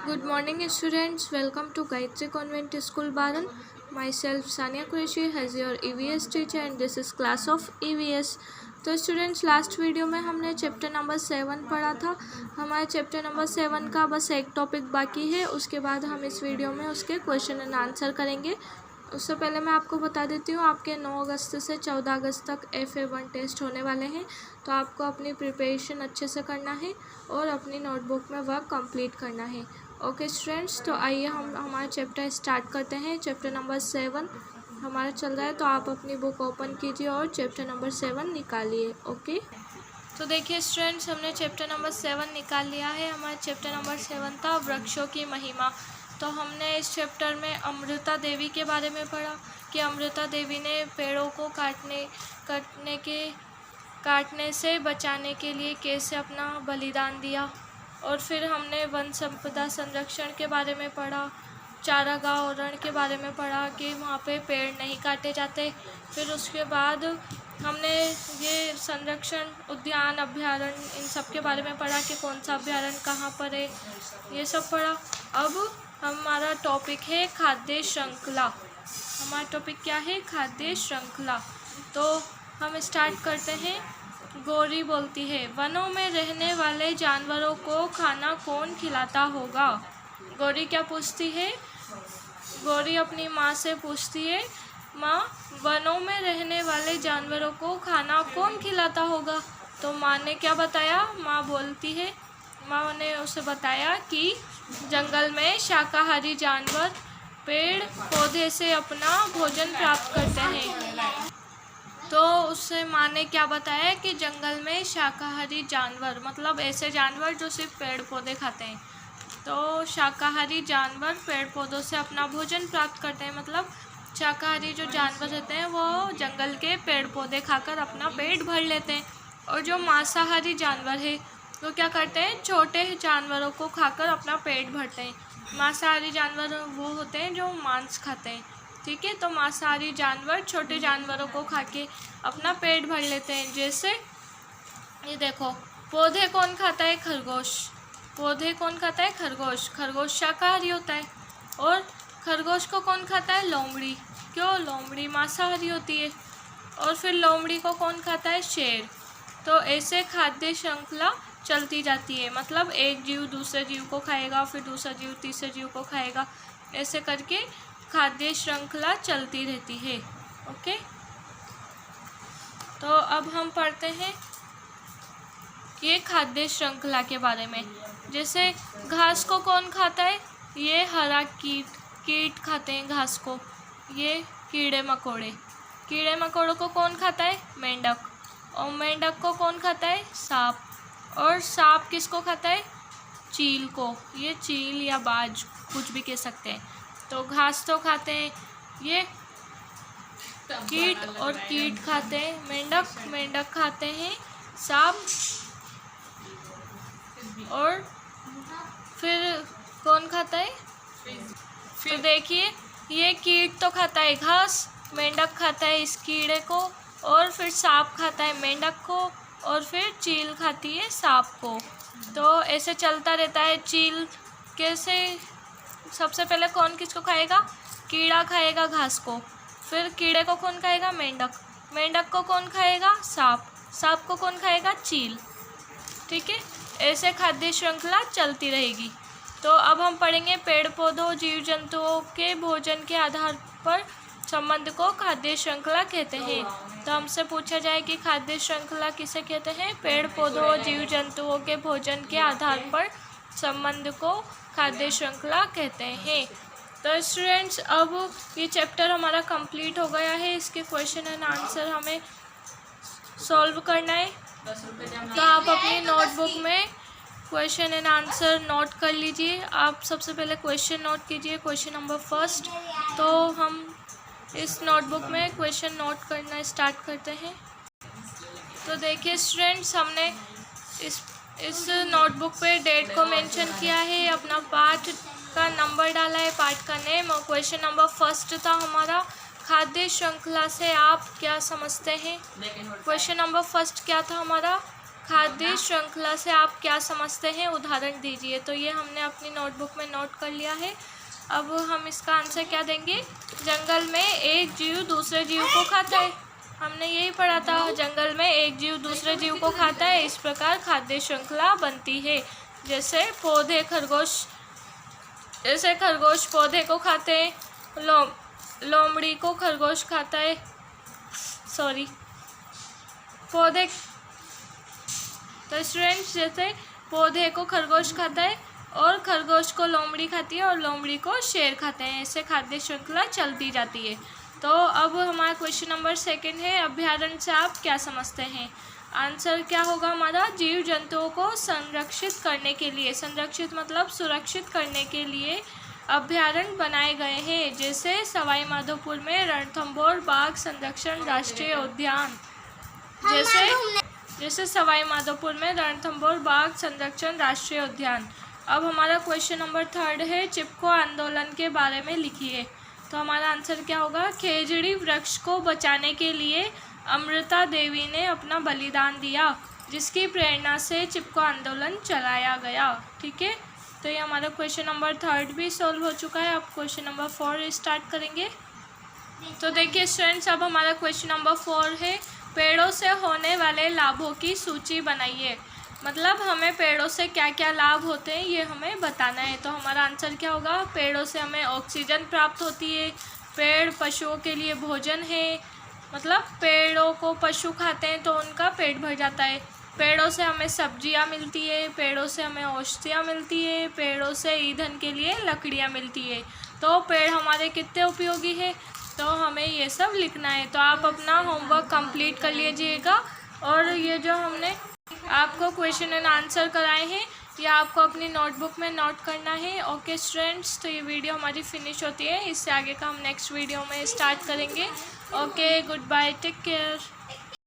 Good morning, students. Welcome to Gayatri Convent School, Baran. Myself, Sania Qureshi, as your EVS teacher, and this is class of EVS. तो students, last video में हमने chapter number 7 पढ़ा था। हमारे chapter number 7 का बस एक topic बाकी है। उसके बाद हम इस वीडियो में उसके क्वेश्चन एंड आंसर करेंगे। उससे पहले मैं आपको बता देती हूँ, आपके 9 अगस्त से 14 अगस्त तक FA1 टेस्ट होने वाले हैं। तो आपको अपनी प्रिपरेशन अच्छे से करना है और अपनी नोटबुक में वर्क कंप्लीट करना है। ओके स्टूडेंट्स, तो आइए हम हमारा चैप्टर स्टार्ट करते हैं। चैप्टर नंबर 7 हमारा चल रहा है, तो आप अपनी बुक ओपन कीजिए और चैप्टर नंबर 7 निकालिए। ओके, तो देखिए स्टूडेंट्स, हमने चैप्टर नंबर 7 निकाल लिया है। हमारा चैप्टर नंबर 7 था वृक्षों की महिमा। तो हमने इस चैप्टर में अमृता देवी के बारे में पढ़ा कि अमृता देवी ने पेड़ों को काटने से बचाने के लिए कैसे अपना बलिदान दिया। और फिर हमने वन संपदा संरक्षण के बारे में पढ़ा, चारागाह और रण के बारे में पढ़ा कि वहाँ पे पेड़ नहीं काटे जाते। फिर उसके बाद हमने ये संरक्षण उद्यान अभ्यारण्य इन सब के बारे में पढ़ा कि कौन सा अभ्यारण्य कहाँ पर है, ये सब पढ़ा। अब हमारा टॉपिक है खाद्य श्रृंखला। हमारा टॉपिक क्या है? खाद्य श्रृंखला। तो हम स्टार्ट करते हैं। गौरी बोलती है, वनों में रहने वाले जानवरों को खाना कौन खिलाता होगा? गौरी क्या पूछती है? गौरी अपनी माँ से पूछती है, माँ, वनों में रहने वाले जानवरों को खाना कौन खिलाता होगा? तो माँ ने क्या बताया? माँ बोलती है, माँ ने उसे बताया कि जंगल में शाकाहारी जानवर पेड़ पौधे से अपना भोजन प्राप्त करते हैं। तो उससे माँ ने क्या बताया कि जंगल में शाकाहारी जानवर मतलब ऐसे जानवर जो सिर्फ पेड़ पौधे खाते हैं। तो शाकाहारी जानवर पेड़ पौधों से अपना भोजन प्राप्त करते हैं, मतलब शाकाहारी जो जानवर रहते हैं वो जंगल के पेड़ पौधे खाकर अपना पेट भर लेते हैं। और जो मांसाहारी जानवर है वो क्या करते हैं? छोटे जानवरों को खाकर अपना पेट भरते हैं। मांसाहारी जानवर वो होते हैं जो मांस खाते हैं, ठीक है। तो मांसाहारी जानवर छोटे जानवरों को खा के अपना पेट भर लेते हैं। जैसे ये देखो, पौधे कौन खाता है? खरगोश। पौधे कौन खाता है? खरगोश। खरगोश शाकाहारी होता है। और खरगोश को कौन खाता है? लोमड़ी। क्यों? लोमड़ी मांसाहारी होती है। और फिर लोमड़ी को कौन खाता है? शेर। तो ऐसे खाद्य श्रृंखला चलती जाती है, मतलब एक जीव दूसरे जीव को खाएगा, फिर दूसरा जीव तीसरे जीव को खाएगा, ऐसे करके खाद्य श्रृंखला चलती रहती है। ओके, तो अब हम पढ़ते हैं ये खाद्य श्रृंखला के बारे में। जैसे घास को कौन खाता है? ये हरा कीट खाते हैं घास को, ये कीड़े मकोड़े। कीड़े मकोड़ों को कौन खाता है? मेंढक। और मेंढक को कौन खाता है? सांप। और सांप किसको खाता है? चील को। ये चील या बाज कुछ भी कह सकते हैं। तो घास तो खाते हैं ये कीट, और कीट खाते हैं मेंढक। मेंढक खाते हैं सांप। और फिर कौन खाता है? तो देखिए, ये कीट तो खाता है घास, मेंढक खाता है इस कीड़े को, और फिर सांप खाता है मेंढक को, और फिर चील खाती है सांप को। तो ऐसे चलता रहता है। चील कैसे? सबसे पहले कौन किसको खाएगा? कीड़ा खाएगा घास को। फिर कीड़े को कौन खाएगा? मेंढक। मेंढक को कौन खाएगा? सांप। सांप को कौन खाएगा? चील। ठीक है, ऐसे खाद्य श्रृंखला चलती रहेगी। तो अब हम पढ़ेंगे पेड़ पौधों जीव जंतुओं के भोजन के आधार पर संबंध को खाद्य श्रृंखला कहते हैं। तो हमसे पूछा जाए कि खाद्य श्रृंखला किसे कहते हैं? पेड़ पौधों जीव जंतुओं के भोजन के आधार पर संबंध को खाद्य श्रृंखला कहते हैं। तो स्टूडेंट्स, अब ये चैप्टर हमारा कंप्लीट हो गया है। इसके क्वेश्चन एंड आंसर हमें सॉल्व करना है। तो आप अपनी नोटबुक में क्वेश्चन एंड आंसर नोट कर लीजिए। आप सबसे पहले क्वेश्चन नोट कीजिए, क्वेश्चन नंबर फर्स्ट। तो हम इस नोटबुक में क्वेश्चन नोट करना स्टार्ट करते हैं। तो देखिए स्टूडेंट्स, हमने इस नोटबुक पे डेट को मेंशन किया है, अपना पार्ट का नंबर डाला है, पार्ट का नेम। और क्वेश्चन नंबर फर्स्ट था हमारा, खाद्य श्रृंखला से आप क्या समझते हैं? क्वेश्चन नंबर फर्स्ट क्या था हमारा? खाद्य श्रृंखला से आप क्या समझते हैं, उदाहरण दीजिए। तो ये हमने अपनी नोटबुक में नोट कर लिया है। अब हम इसका आंसर क्या देंगे? जंगल में एक जीव दूसरे जीव को खाता है, हमने यही पढ़ा था। जंगल में एक जीव दूसरे जीव को खाता है, इस प्रकार खाद्य श्रृंखला बनती है। जैसे खरगोश पौधे को खाते हैं, लोमड़ी को खरगोश खाता है, पौधे। तो स्टूडेंट्स, जैसे पौधे को खरगोश खाता है और खरगोश को लोमड़ी खाती है और लोमड़ी को शेर खाते हैं, ऐसे खाद्य श्रृंखला चलती जाती है। तो अब हमारा क्वेश्चन नंबर 2 है, अभ्यारण्य से आप क्या समझते हैं? आंसर क्या होगा हमारा? जीव जंतुओं को संरक्षित करने के लिए, संरक्षित मतलब सुरक्षित करने के लिए अभ्यारण्य बनाए गए हैं। जैसे सवाई माधोपुर में रणथंभौर बाघ संरक्षण राष्ट्रीय उद्यान, जैसे सवाई माधोपुर में रणथंभौर बाघ संरक्षण राष्ट्रीय उद्यान। अब हमारा क्वेश्चन नंबर 3 है, चिपको आंदोलन के बारे में लिखिए। तो हमारा आंसर क्या होगा? खेजड़ी वृक्ष को बचाने के लिए अमृता देवी ने अपना बलिदान दिया, जिसकी प्रेरणा से चिपको आंदोलन चलाया गया। ठीक है, तो ये हमारा क्वेश्चन नंबर 3 भी सॉल्व हो चुका है। अब क्वेश्चन नंबर 4 स्टार्ट करेंगे। तो देखिए स्टूडेंट्स, अब हमारा क्वेश्चन नंबर 4 है, पेड़ों से होने वाले लाभों की सूची बनाइए। मतलब हमें पेड़ों से क्या क्या लाभ होते हैं ये हमें बताना है। तो हमारा आंसर क्या होगा? पेड़ों से हमें ऑक्सीजन प्राप्त होती है, पेड़ पशुओं के लिए भोजन है, मतलब पेड़ों को पशु खाते हैं तो उनका पेट भर जाता है। पेड़ों से हमें सब्जियां मिलती है, पेड़ों से हमें औषधियाँ मिलती है, पेड़ों से ईंधन के लिए लकड़ियाँ मिलती है। तो पेड़ हमारे कितने उपयोगी है, तो हमें ये सब लिखना है। तो आप अपना होमवर्क कंप्लीट कर लीजिएगा और ये जो हमने आपको क्वेश्चन एंड आंसर कराए हैं ये आपको अपनी नोटबुक में नोट करना है। ओके स्टूडेंट्स, तो ये वीडियो हमारी फिनिश होती है, इससे आगे का हम नेक्स्ट वीडियो में स्टार्ट करेंगे। Okay, good bye, take care.